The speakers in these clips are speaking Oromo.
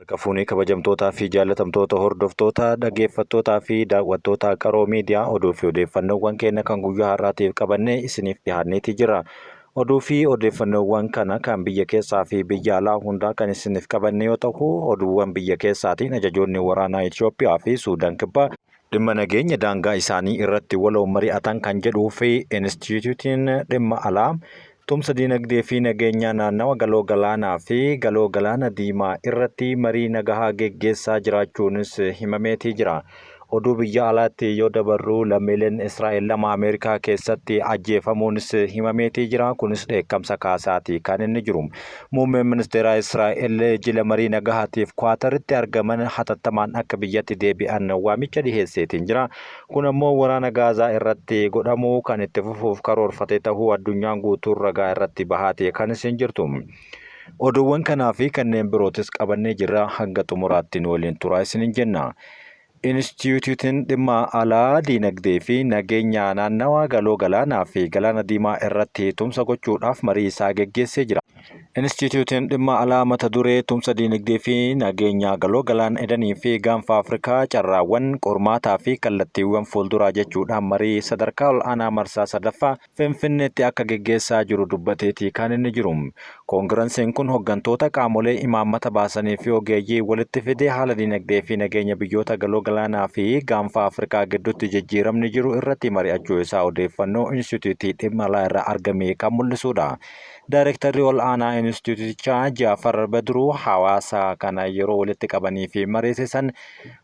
Harka fuunee kabajamtootaa fi jaalatamtoota hordoftoota dhaggeeffattootaa fi daawwattoota qaroo miidiyaa oduu fi odeeffannoowwan keenya kan guyyaa har'aatiif qabannee isiniif dhiyaanneeti jira. Oduu fi odeeffannoowwan kana kan biyya keessaa fi biyya alaa hundaa kan isiniif qabanne yoo ta'u, oduuwwan biyya keessaatiin ajajoonni waraanaa Itoophiyaa fi Suudaan kibbaa dhimma nageenya daangaa isaanii irratti waloon mari'atan kan jedhuu fi Inistituutiin dhimma alaa tumsa dinagdee fi nageenya naannawa galoo galaanaa fi galoo galaana diimaa irratti marii nagahaa geggeessaa jiraachuunis himameetii jira. Oduu biyya alaatti yoo dabarru lammiileen Israa'el lama Ameerikaa keessatti ajjeefamuunis himameetii jira. Kunis dheekkamsa kaasaati kan inni jiru. Muummeen ministeeraa Israa'el jila marii nagahaatiif Kwaataritti argaman hatattamaan akka biyyatti deebi'an waamicha dhiheesseetiin jira. Kun ammoo waraana Gaazaa irratti godhamu kan itti fufuuf karoorfate ta'uu addunyaan guutuun ragaa irratti bahaatee kan isin jirtu. Oduuwwan kanaa fi kanneen birootis qabannee jirra. Hanga xumuraatti nu waliin turaa isiniin jenna. Inistituutiin dhimma alaa dinagdee fi nageenya naannawaa galoo galaanaa fi galaana diimaa irratti tumsa gochuudhaaf marii isaa geggeessee jira. Inistituutiin dhimma alaa mata duree tumsa dinagdee fi nageenya galoo galaana edanii fi gaanfa Afrikaa carraawwan qormaataa fi kallattiiwwan fuulduraa jechuudhaan marii sadarkaa ol'aanaa marsaa sadaffaa Finfinneetti akka geggeessaa jiru dubbateeti kan inni jiru. Koongiransiin kun hooggantoota qaamolee imaammata baasanii fi ogeeyyii walitti fidee haala dinagdee fi nageenya biyyoota galoo galaanaa fi gaanfa Afrikaa gidduutti jijjiiramni jiru irratti mari'achuu isaa odeeffannoo Inistituutii dhimma alaa irraa argame kan mul'isudha. Daayirektarri ol'aanaa Inistituutichaa Jaafar Badruu hawaasa kana yeroo walitti qabanii fi mariisisan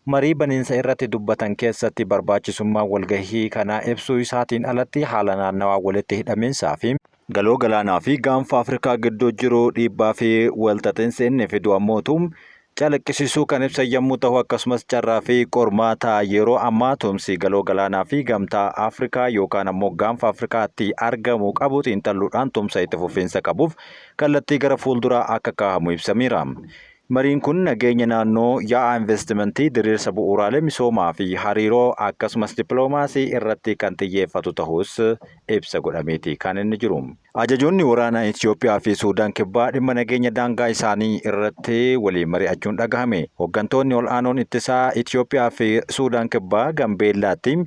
marii baniinsa irratti dubbatan keessatti barbaachisummaa walgahii kana ibsuu isaatiin alatti haala naannawaa walitti hidhaminsaa fi galoo galaanaa fi gaanfa Afrikaa gidduu jiru dhiibbaa fi walxaxinsa inni fidu ammootu calaqqisiisuu kan ibsan yommuu ta'u, akkasumas carraa fi qormaata yeroo ammaa tumsi galoo galaanaa fi gamtaa Afrikaa yookaan ammoo gaanfa Afrikaatti argamu qabu xiinxalluudhaan tumsa itti fufiinsa qabuuf kallattii gara fuulduraa akka kaahamu ibsameera. Mariin kun nageenya naannoo, yaa'aa investimentii, diriirsa bu'uuraalee misoomaa fi hariiroo akkasumas dippiloomaasii irratti kan xiyyeeffatu ta'us ibsa godhameeti kan inni jiru. Ajajoonni waraanaa Itoophiyaa fi Suudaan kibbaa dhimma nageenya daangaa isaanii irratti waliin mari'achuun dhagahame. Hooggantoonni ol'aanoon ittisaa Itoophiyaa fi Suudaan kibbaa Gambeellaatti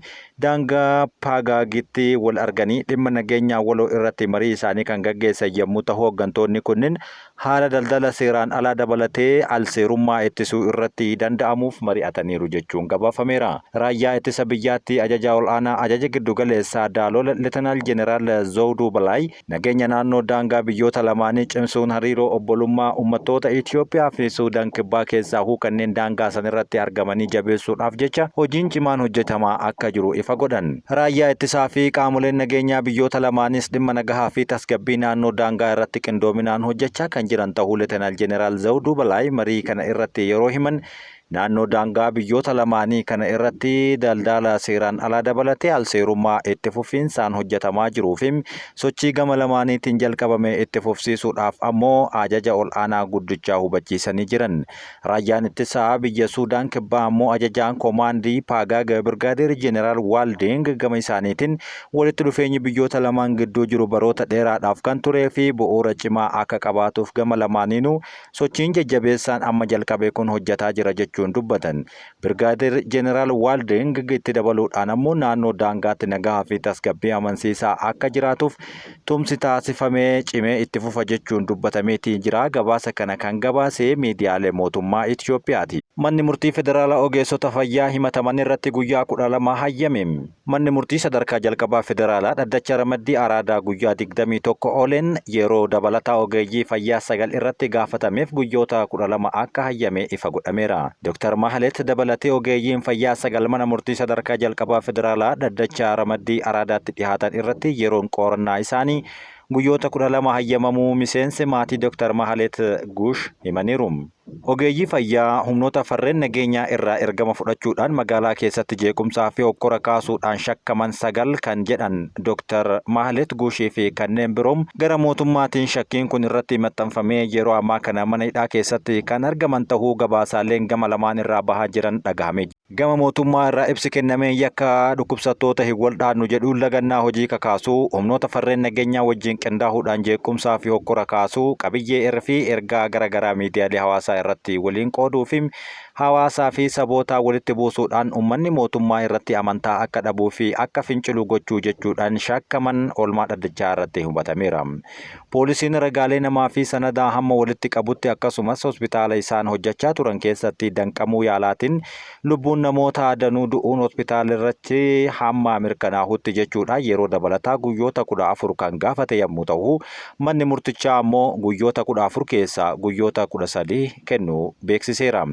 daangaa Paagaagitti wal arganii dhimma nageenyaa waloo irratti marii isaanii kan gaggeessan yommuu ta'u, hooggantoonni kunneen haala daldala seeraan alaa dabalatee alseerummaa ittisuu irratti danda'amuuf mari'ataniiru jechuun gabaafameera. Raayyaa ittisa biyyaatti ajajaa ol'aanaa ajaja giddugaleessaa Daalool Leetanaal Jeneraal Zawuduu Balaay nageenya naannoo daangaa biyyoota lamaanii cimsuun hariiroo obbolummaa uummattoota Itoophiyaa fi Suudaan kibbaa keessaa kanneen daangaa san irratti argamanii jabeessuudhaaf jecha hojiin cimaan hojjetamaa akka jiru ifa godhan. Raayyaa ittisaa fi qaamoleen nageenyaa biyyoota lamaanis dhimma nagahaa fi tasgabbii naannoo daangaa irratti qindoominaan hojjechaa kan jiran ta'uu Leetanaal Jeneraal Zawuduu Balaay marii kana irratti yeroo himan naannoo daangaa biyyoota lamaanii kana irratti daldala seeraan alaa dabalatee alseerummaa itti fufiinsaan hojjetamaa jiruu fi sochii gama lamaaniitiin jalqabame itti fufsiisuudhaaf ammoo ajaja ol'aanaa guddichaa hubachiisanii jiran. Raayyaan ittisaa biyya Suudaan kibbaa ammoo ajajaan koomaandii Paagaag Birgaadeer Jeneraal Waalding gama isaaniitiin walitti dhufeenyi biyyoota lamaan gidduu jiru baroota dheeraadhaaf kan turee fi bu'uura cimaa akka qabaatuuf gama lamaaniinuu sochiin jajjabeessaan amma jalqabe kun hojjetaa jira jechuudha. Dubbatan. Birgaadeer Jeneraal Waalding itti dabaluudhaan ammoo naannoo daangaatti nagahaa fi tasgabbii amansiisaa akka jiraatuuf tumsi taasifamee cimee itti fufa jechuun dubbatameetii jira. Gabaasa kana kan gabaase miidiyaalee mootummaa Itoophiyaati. Manni murtii federaalaa ogeessota fayyaa himataman irratti guyyaa 12 hayyame. Manni murtii sadarkaa jalqabaa federaalaa dhaddacha ramaddii araadaa guyyaa 21 ooleen yeroo dabalataa ogeeyyii fayyaa 9 irratti gaafatameef guyyoota 12 akka hayyame ifa godhameera. Dr. Mahalet dabalatee ogeeyyiin fayyaa 9 mana murtii sadarkaa jalqabaa federaalaa dhaddacha ramaddii araadaatti dhihaatan irratti yeroon qorannaa isaanii guyyoota 12 hayyamamuu miseensi maatii Dr. Mahalet Guush himaniiru. Ogeeyyii fayyaa humnoota farreen nageenyaa irraa ergama fudhachuudhaan magaalaa keessatti jeequmsaa fi hokkora kaasuudhaan shakkaman 9 kan jedhan Dr. Mahalet Guushii fi kanneen biroom gara mootummaatiin shakkiin kun irratti maxxanfamee yeroo ammaa kana mana hidhaa keessatti kan argaman ta'uu gabaasaaleen gama lamaan irraa bahaa jiran dhagahame. Gama mootummaa irraa ibsi kennamee yakka dhukkubsattoota hin waldhaannu jedhuun lagannaa hojii kakaasuu, humnoota farreen nageenyaa wajjin qindaa'uudhaan jeequmsaa fi hokkora kaasuu, qabiyyee fi ergaa garaagaraa miidiyaalee hawaasaa irratti waliin qooduu fi hawaasaa fi saboota walitti buusuudhaan uummanni mootummaa irratti amantaa akka dhabuu fi akka fincilu gochuu jechuudhaan shakkaman oolmaa dhaddachaa irratti hubatameera. Poolisiin ragaalee namaa fi sanadaa hamma walitti qabutti akkasumas hospitaala isaan hojjechaa turan keessatti danqamuu yaalaatiin lubbuun namoota danuu du'uun hospitaala irratti hamma mirkanaa'utti jechuudha yeroo dabalataa guyyoota 14 kan gaafate yommuu ta'u, manni murtichaa ammoo guyyoota 14 keessaa guyyoota 13 kennuu beeksiseera.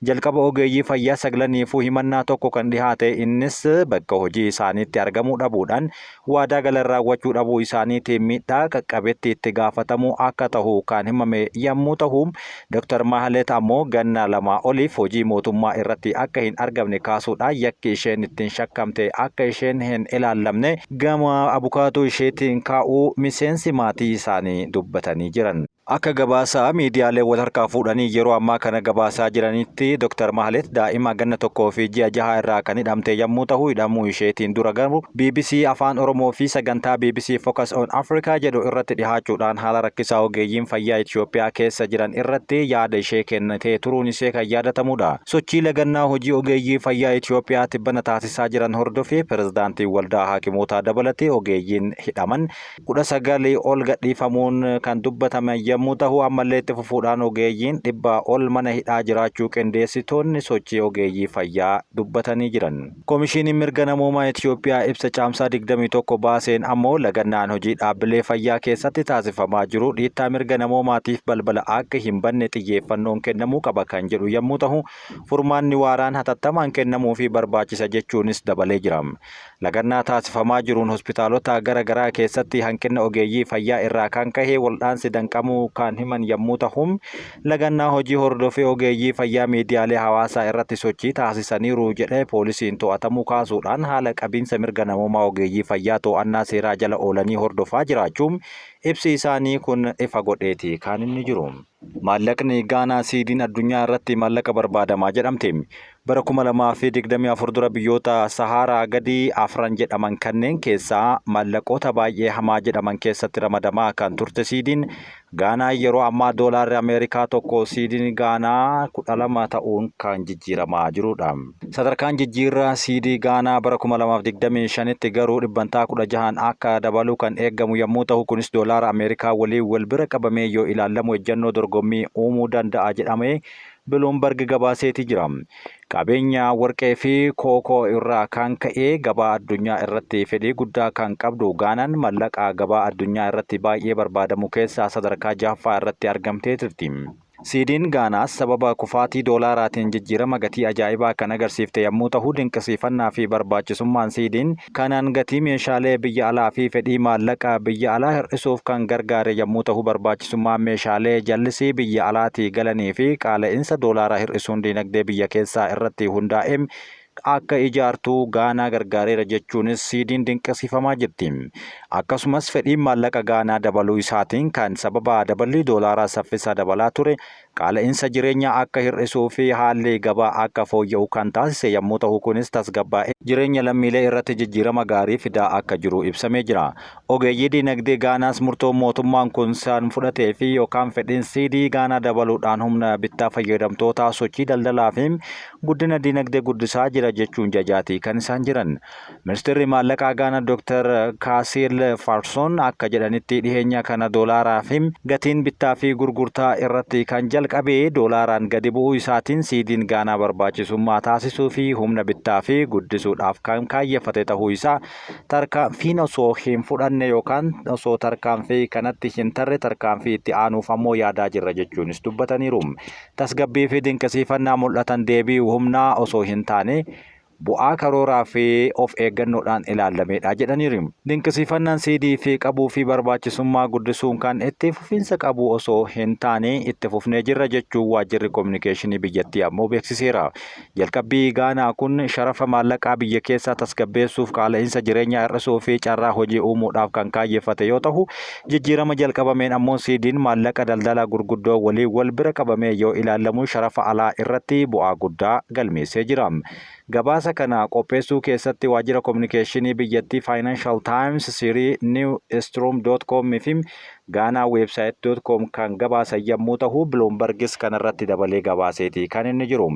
Jalqaba ogeeyyii fayyaa saglaniifuu himannaa tokko kan dhihaate, innis bakka hojii isaaniitti argamuu dhabuudhaan waadaa galan raawwachuu dhabuu isaaniitiin miidhaa qaqqabetti itti gaafatamuu akka ta'u kan himame yommuu ta'u, Dr. Mahalet ammoo ganna 2 oliif hojii mootummaa irratti akka hin argamne kaasuudhaan yakki isheen ittiin shakkamte akka isheen hin ilaallamne gama abukaatoo isheetiin kaa'uu miseensi maatii isaanii dubbatanii jiran. Akka gabaasa miidiyaalee wal harkaa fuudhanii yeroo ammaa kana gabaasaa jiranitti Dr. Mahalet daa'ima ganna 1 fi ji'a 6 irraa kan hidhamte yommuu ta'u, hidhamuu isheetiin dura garuu BBC Afaan Oromoo fi sagantaa BBC Focus on Africa jedhu irratti dhihaachuudhaan haala rakkisaa ogeeyyiin fayyaa Itoophiyaa keessa jiran irratti yaada ishee kennitee turuun ishee kan yaadatamudha. Sochii lagannaa hojii ogeeyyii fayyaa Itoophiyaa tibbana taasisaa jiran hordofee pirezidaantii waldaa haakimootaa dabalatee ogeeyyiin hidhaman 19 ol gadhiifamuun kan dubbatame yommuu ta'u, ammallee itti fufuudhaan ogeeyyiin 100 ol mana hidhaa jiraachuu qindeessitoonni sochii ogeeyyii fayyaa dubbatanii jiran. Komishiiniin mirga namoomaa Itoophiyaa ibsa caamsaa 21 baaseen ammoo lagannaan hojii dhaabbilee fayyaa keessatti taasifamaa jiru dhiittaa mirga namoomaatiif balbala akka hin banne xiyyeeffannoon kennamuu qaba kan jedhu yommuu ta'u, furmaanni waaraan hatattamaan kennamuu fi barbaachisa jechuunis dabalee jira. Lagannaa taasifamaa jiruun hospitaalota garaagaraa keessatti hanqina ogeeyyii fayyaa irraa kan ka'e waldhaansi danqamuu kan himan yommuu ta'u, lagannaa hojii hordofee ogeeyyii fayyaa miidiyaalee hawaasaa irratti sochii taasisaniiru jedhee poolisiin to'atamuu kaasuudhaan haala qabiinsa mirga namoomaa ogeeyyii fayyaa to'annaa seeraa jala oolanii hordofaa jiraachuun ibsi isaanii kun ifa godheeti kan inni jiru. Maallaqni Gaanaa siidiin addunyaa irratti maallaqa barbaadamaa jedhamte. Bara 2024 dura biyyoota Saharaa gadi 4 jedhaman kanneen keessaa maallaqoota baay'ee hamaa jedhaman keessatti ramadamaa kan turte siidiin Gaanaa yeroo ammaa doolaarri Ameerikaa tokko siidiin Gaanaa 12 ta'uun kan jijjiiramaa jirudha. Sadarkaan jijjiirraa siidii Gaanaa bara 2025tti garuu 16% akka dabalu kan eegamu yommuu ta'u, kunis doolaara Ameerikaa waliin wal bira qabamee yoo ilaalamu ejjennoo dorgommii uumuu danda'a jedhamee Bloomberg gabaaseeti jira. Qabeenya warqee fi kookoo irraa kan ka'e gabaa addunyaa irratti fedhii guddaa kan qabdu Gaanaan maallaqa gabaa addunyaa irratti baay'ee barbaadamu keessaa sadarkaa 6ffaa irratti argamtee jirti. Siidiin Gaanaas sababa kufaatii doolaaraatiin jijjiirama gatii ajaa'ibaa kan agarsiifte yommuu ta'u, dinqisiifannaa fi barbaachisummaan siidiin kanaan gatii meeshaalee biyya alaa fi fedhii maallaqa biyya alaa hir'isuuf kan gargaare yommuu ta'u, barbaachisummaan meeshaalee jallisii biyya alaatii galanii fi qaala'insa doolaaraa hir'isuun dinagdee biyya keessaa irratti hundaa'e akka ijaartuu Gaanaa gargaareera jechuunis siidiin dinqisiifamaa jirti. Akkasumas fedhiin maallaqa Gaanaa dabaluu isaatiin kan sababa daballi doolaaraa saffisaa dabalaa ture qaala'insa jireenyaa akka hir'isuu fi haalli gabaa akka fooyya'u kan taasise yommuu ta'u, kunis tasgabbaa'ee jireenya lammiilee irratti jijjiirama gaarii fidaa akka jiru ibsamee jira. Ogeeyyii dinagdee Gaanaas murtoo mootummaan kun isaan fudhatee fi yookaan fedhiin siidii Gaanaa dabaluudhaan humna bittaa fayyadamtootaa sochii daldalaa fi guddina dinagdee guddisaa jira jechuun jajaati kan isaan jiran. Ministeerri maallaqaa Gaanaa Dr. Kaasiil Farsoon akka jedhanitti dhiheenya kana doolaaraa fi gatiin bittaa fi gurgurtaa irratti kan jalqabee doolaaraan gadi bu'uu isaatiin siidiin Gaanaa barbaachisummaa taasisuu fi humna bittaa fi guddisuudhaaf kan kaayyeffate ta'uu isaa tarkaanfiin osoo hin fudhanne yookaan osoo tarkaanfii kanatti hin tarre tarkaanfii itti aanuuf ammoo yaadaa jirra jechuunis dubbataniiru. Tasgabbii fi dinqisiifannaa mul'atan deebi'uu humnaa osoo hin taane bu'aa karooraa fi of eeggannoodhaan ilaallameedha jedhaniiru. Dinqisiifannaan siidii fi qabuu fi barbaachisummaa guddisuun kan itti fufiinsa qabu osoo hin taane itti fufnee jirra jechuun waajjirri kominikeeshinii biyyattii ammoo beeksiseera. Jalqabbii Gaanaa kun sharafa maallaqaa biyya keessaa tasgabbeessuuf qaala'insa jireenyaa hir'isuu fi carraa hojii uumuudhaaf kan kaayyeffate yoo ta'u, jijjiirama jalqabameen ammoo siidiin maallaqa daldala gurguddoo waliin wal bira qabamee yoo ilaallamu sharafa alaa irratti bu'aa guddaa galmeessee jira. Gabaasa kana qopheessuu keessatti waajjira kominikeeshinii biyyattii Financial Times, Sirii Newsroom.com fi Ghana Website.com kan gabaasan yommuu ta'u, Bloombergis kanarratti dabalee gabaaseeti kan inni jiru.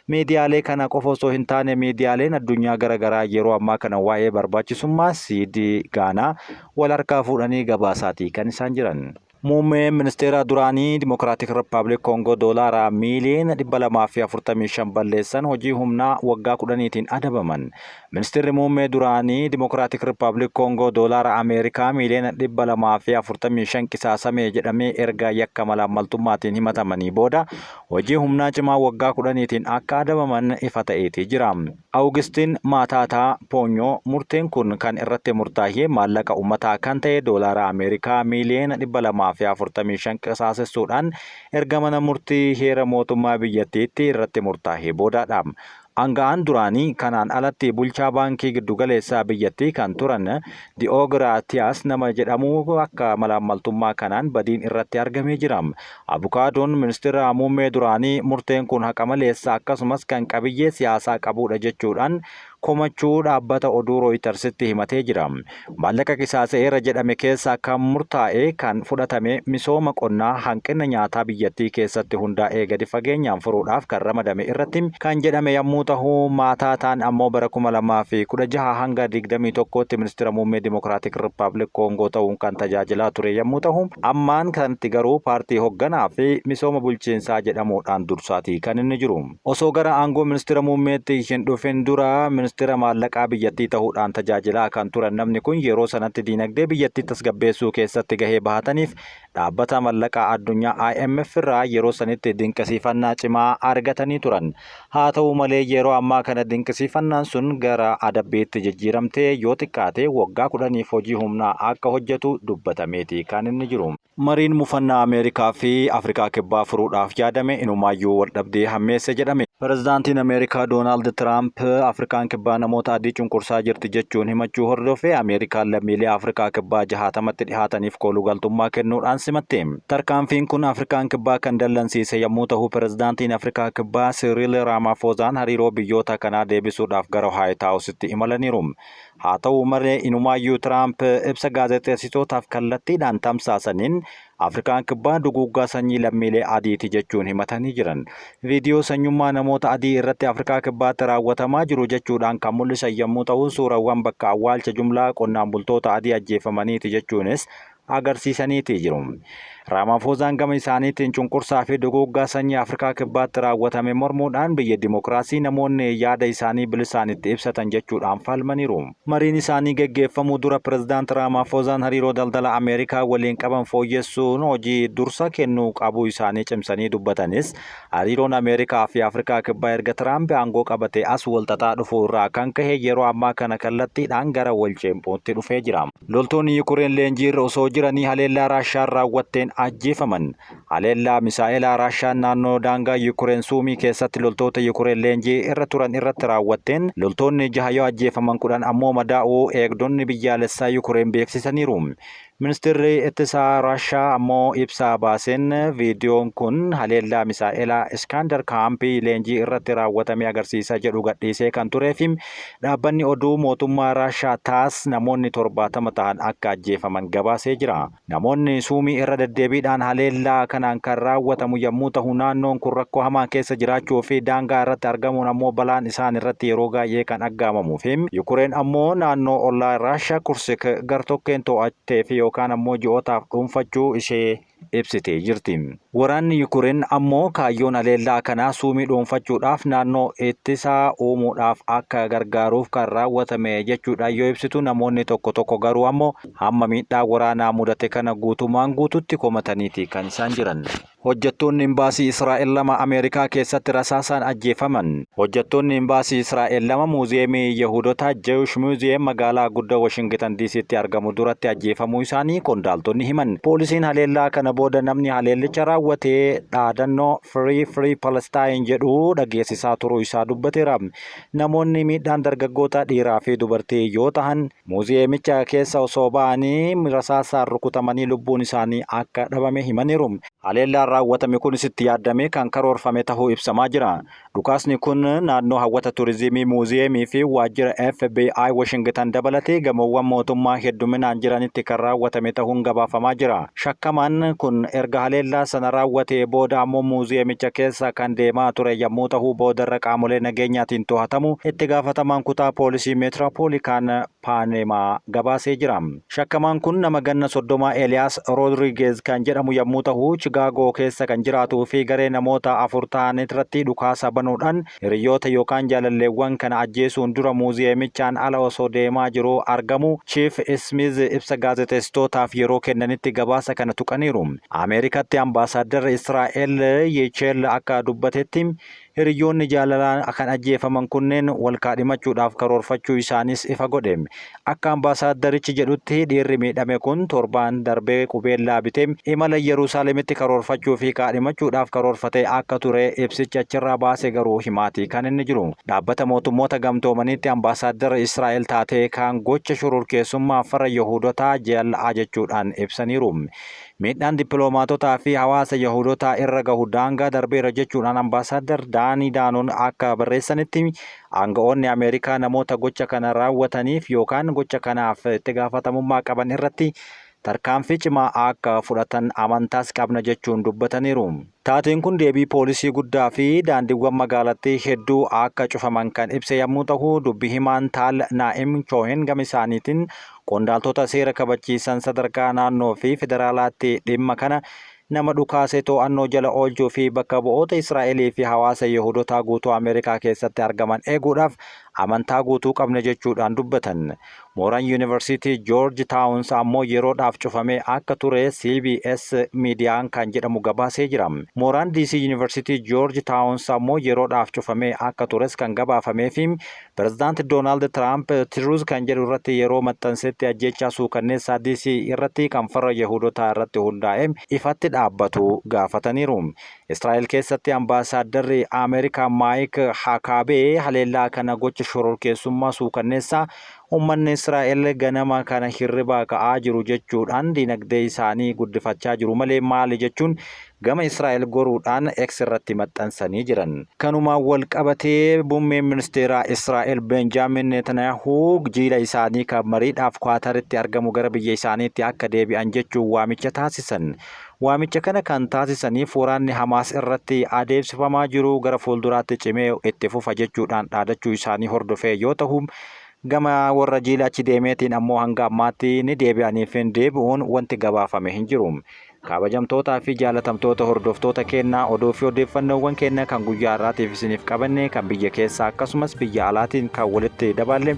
Miidiyaalee kana qofa osoo hin taane miidiyaaleen addunyaa garaagaraa yeroo ammaa kana waa'ee barbaachisummaa siidii Gaanaa wal harkaa fuudhanii gabaasaati kan isaan jiran. Muummeen ministeera duraanii Dimokiraatik Rippaabilik Koongoo doolaara miiliyoona 245 balleessan hojii humnaa waggaa 10tiin adabaman. Ministeerri muummee duraanii Dimokiraatik Rippaabilik Koongoo doolaara Ameerikaa miiliyoona 245 qisaasame jedhamee erga yakka malaammaltummaatiin himatamanii booda hojii humnaa cimaa waggaa 10tiin akka adabaman ifa ta'eeti jira. Awugistiin Maataataa Poonyoo murteen kun kan irratti murtaa'e maallaqa uummataa kan ta'e doolaara Ameerikaa miiliyoona 245 qisaasessuudhaan erga mana murtii heera mootummaa biyyattiitti irratti murtaa'e boodaadha. Anga'aan duraanii kanaan alatti bulchaa baankii giddugaleessaa biyyattii kan turan Di'oogiraatiyaas nama jedhamu akka malaammaltummaa kanaan badiin irratti argamee jira. Abukaadoon ministeera muummee duraanii murteen kun haqa maleessa akkasumas kan qabiyyee siyaasaa qabudha jechuudhaan komachuu dhaabbata oduu Rooyitersitti himatee jira. Maallaqa qisaaseera jedhame keessa kan murtaa'e kan fudhatame misooma qonnaa hanqina nyaataa biyyattii keessatti hundaa'ee gadi fageenyaan furuudhaaf kan ramadame irratti kan jedhame yommuu ta'u, Maataataan ammoo bara 2016 hanga 21tti ministeera muummee Dimokiraatik Rippaabilik Koongoo ta'uun kan tajaajilaa ture yommuu ta'u, ammaan kanatti garuu paartii hoogganaa fi misooma bulchiinsaa jedhamuudhaan dursaati kan inni jiru. Osoo gara aangoo ministeera muummeetti hin dhufin dura ministeera maallaqaa biyyattii ta'uudhaan tajaajilaa kan turan namni kun yeroo sanatti diinagdee biyyattii tasgabbeessuu keessatti gahee bahataniif dhaabbata maallaqaa addunyaa IMF irraa yeroo sanitti dinqisiifannaa cimaa argatanii turan. Haa ta'u malee yeroo ammaa kana dinqisiifannaan sun gara adabbiitti jijjiiramtee yoo xiqqaate waggaa 10 hojii humnaa akka hojjetu dubbatameeti kan inni jiru. Mariin mufannaa Ameerikaa fi Afrikaa kibbaa furuudhaaf yaadame inumaayyuu waldhabdee hammeesse jedhame. Pirezidaantiin Ameerikaa Doonaald Tiraamp Afrikaan kibbaa namoota adii cunqursaa jirti jechuun himachuu hordofee Ameerikaan lammiilee Afrikaa kibbaa 60tti dhihaataniif koolugaltummaa kennuudhaan simatte. Tarkaanfiin kun Afrikaan kibbaa kan dallansiise yommuu ta'u, pirezidaantiin Afrikaa kibbaa Siriil Raamafoozaan hariiroo biyyoota kanaa deebisuudhaaf gara Waayit Haawusitti imalaniiru. Haa ta'u malee inumaayyuu Tiraamp ibsa gaazexeessitootaaf kallattiidhaan tamsaasaniin Afrikaan kibbaa duguuggaa sanyii lammiilee adiiti jechuun himatanii jiran. Viidiyoo sanyummaa namoota adii irratti Afrikaa kibbaatti raawwatamaa jiru jechuudhaan kan mul'isan yommuu ta'u, suurawwan bakka awwaalcha jumlaa qonnaan bultoota adii ajjeefamaniiti jechuunis agarsiisaniiti jiru. Raamafoozaan gama isaaniitiin cunqursaa fi duguuggaa sanyii Afrikaa kibbaatti raawwatame mormuudhaan biyya dimokiraasii namoonni yaada isaanii bilisaan itti ibsatan jechuudhaan falmaniiru. Mariin isaanii geggeeffamuu dura pirezidaant Raamafoozaan hariiroo daldala Ameerikaa waliin qaban fooyyessuun hojii dursa kennuu qabuu isaanii cimsanii dubbatanis hariiroon Ameerikaa fi Afrikaa kibbaa erga Tiraamp aangoo qabatee as walxaxaa dhufuu irraa kan ka'e yeroo ammaa kana kallattiidhaan gara wal ceempuutti dhufee jira. Loltoonni Yukureen leenjiirra osoo jiranii haleellaa Raashaan raawwatteen ajjeefaman. Haleellaa misaa'elaa Raashaan naannoo daangaa Yukureen Suumii keessatti loltoota Yukureen leenjii irra turan irratti raawwatteen loltoonni 6 yoo ajjeefaman 10 ammoo madaa'uu eegdonni biyyaalessaa Yukureen beeksisaniiru. Ministeerri ittisaa Raashaa ammoo ibsa baaseen viidiyoon kun haleellaa misaa'elaa Iskaandar kaampii leenjii irratti raawwatame agarsiisa jedhu gadhiisee kan turee fi dhaabbanni oduu mootummaa Raashaa taas namoonni 70 ta'an akka ajjeefaman gabaasee jira. Namoonni Suumii irra deddeebiidhaan haleellaa kanaan kan raawwatamu yommuu ta'u, naannoon kun rakkoo hamaa keessa jiraachuu fi daangaa irratti argamuun ammoo balaan isaan irratti yeroo baay'ee kan aggaamamuu fi Yukureen ammoo naannoo ollaa Raashaa Kursik gartokkeen to'attee fi yookaan ammoo ji'ootaaf dhuunfachuu ishee ibsitee jirti. Waraanni Yukureen ammoo kaayyoon haleellaa kanaa Suumii dhuunfachuudhaaf naannoo ittisaa uumuudhaaf akka gargaaruuf kan raawwatame jechuudha yoo ibsitu, namoonni tokko garuu ammoo hamma miidhaa waraanaa mudate kana guututti komataniiti kan isaan jiran. Hojjettoonni imbaasii Israa'el 2 Ameerikaa keessatti rasaasaan ajjeefaman. Hojjettoonni imbaasii Israa'el 2 muuziyeemii Yahudotaa Jewish Museum magaalaa guddaa Washington DC'tti argamu duratti ajjeefamuu isaanii qondaaltonni himan. Poolisiin haleellaa kana booda namni haleellicha raawwatee dhaadannoo Free Palestine jedhu dhageessisaa turuu isaa dubbateera. Namoonni miidhaan dargaggoota dhiiraa fi dubartii yoo ta'an muuziyeemicha keessa osoo ba'anii rasaasaan rukutamanii lubbuun isaanii akka dhabame himaniiru. Haleellaan raawwatame kunis itti yaadamee kan karoorfame ta'uu ibsamaa jira. Dhukaasni kun naannoo hawwata turizimii muuziyeemii fi waajjira FBI Washington dabalatee gamoowwan mootummaa hedduminaan jiranitti kan raawwatame ta'uun gabaafamaa jira. Shakkamaan kun erga haleellaa sana raawwatee booda ammoo muuziyeemicha keessa kan deemaa ture yommuu ta'u boodarra qaamolee nageenyaatiin to'atamu itti gaafatamaan kutaa poolisii meetiroopoolitaan Paanemaa gabaasee jira. Shakkamaan kun nama ganna 30 Eliyaas Rodriguez kan jedhamu yommuu ta'u Chicaagoo keessa kan jiraatuu fi garee namoota 4 ta'an irratti dhukaasa banuudhaan hiriyoota yookaan jaalalleewwan kana ajjeesuun dura muuziyeemichaan ala osoo deemaa jiru argamu Chief Smith ibsa gaazexeessitootaaf yeroo kennanitti gabaasa kana tuqaniiru. Ameerikaatti ambaasaaddarri Israa'el Yeecheel akka dubbatetti hiriyoonni jaalalaa kan ajjeefaman kunneen wal kaadhimachuudhaaf karoorfachuu isaanis ifa godhe. Akka ambaasaaddarichi jedhutti dhiirri miidhame kun torbaan darbee qubeellaa bitee imala Yerusaalemitti karoorfachuu fi kaadhimachuudhaaf karoorfatee akka ture ibsichi achirraa baase garuu himaati kan inni jiru. Dhaabbata mootummoota gamtoomaniitti ambaasaaddara Israa'el taatee kan gocha shororkeessummaa farra Yahudotaa jal'aa jechuudhaan ibsaniiru. Miidhaan dippiloomaatotaa fi hawaasa Yahudotaa irra gahu daangaa darbeera jechuudhaan ambaasaaddar Daanii Daanoon akka barreessanitti aanga'oonni Ameerikaa namoota gocha kana raawwataniif yookaan gocha kanaaf itti gaafatamummaa qaban irratti tarkaanfii cimaa akka fudhatan amantaas qabna jechuun dubbataniiru. Taateen kun deebii poolisii guddaa fi daandiiwwan magaalattii hedduu akka cufaman kan ibse yommuu ta'u dubbi himaan Taal Naa'im Choohen gama isaaniitiin qondaaltota seera kabachiisan sadarkaa naannoo fi federaalaatti dhimma kana nama dhukaasee to'annoo jala oolchuu fi bakka bu'oota Israa'elii fi hawaasa Yahudotaa guutuu Ameerikaa keessatti argaman eeguudhaaf amantaa guutuu qabna jechuudhaan dubbatan. Mooraan Yuunivarsiitii Joorji Taawuns ammoo yeroodhaaf cufamee akka ture CBS miidiyaan kan jedhamu gabaasee jira. Mooraan DC Yuunivarsiitii Joorji Taawuns ammoo yeroodhaaf cufamee akka tures kan gabaafamee fi Pireezidaanti Doonaald Tiraamp Tiruuz kan jedhu irratti yeroo maxxansetti ajjechaa suukanneessaa DC irratti kan farra Yahudotaa irratti hundaa'e ifatti dhaabbatu gaafataniiru. Israa'el keessatti ambaasaadarri Ameerikaa Maayik Hakaabee haleellaa kana gocha shororkeessummaa suukanneessaa ummanni Israa'el ganama kana hirribaa ka'aa jiru jechuudhaan dinagdee isaanii guddifachaa jiru malee maali jechuun gama Israa'el goruudhaan X irratti maxxansanii jiran. Kanumaan wal qabatee muummeen ministeeraa Israa'el Benjaamin Netanyaahuu jiila isaanii kan mariidhaaf Kwaataritti argamu gara biyya isaaniitti akka deebi'an jechuun waamicha taasisan. Waamicha kana kan taasisaniif waraanni Hamaas irratti adeemsifamaa jiru gara fuulduraatti cimee itti fufa jechuudhaan dhaadachuu isaanii hordofee yoo ta'u gama warra jiila achi deemeetiin ammoo hanga ammaatti ni deebi'aniif hin deebi'uun wanti gabaafame hin jiru. Kabajamtootaa fi jaalatamtoota hordoftoota keenyaa oduu fi odeeffannoowwan keenya kan guyyaa har'aatiif isiniif qabanne kan biyya keessaa akkasumas biyya alaatiin kan walitti daballe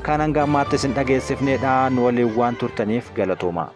kan hanga ammaatti isin dhageessifnedha. Nu waliin waan turtaniif galatooma.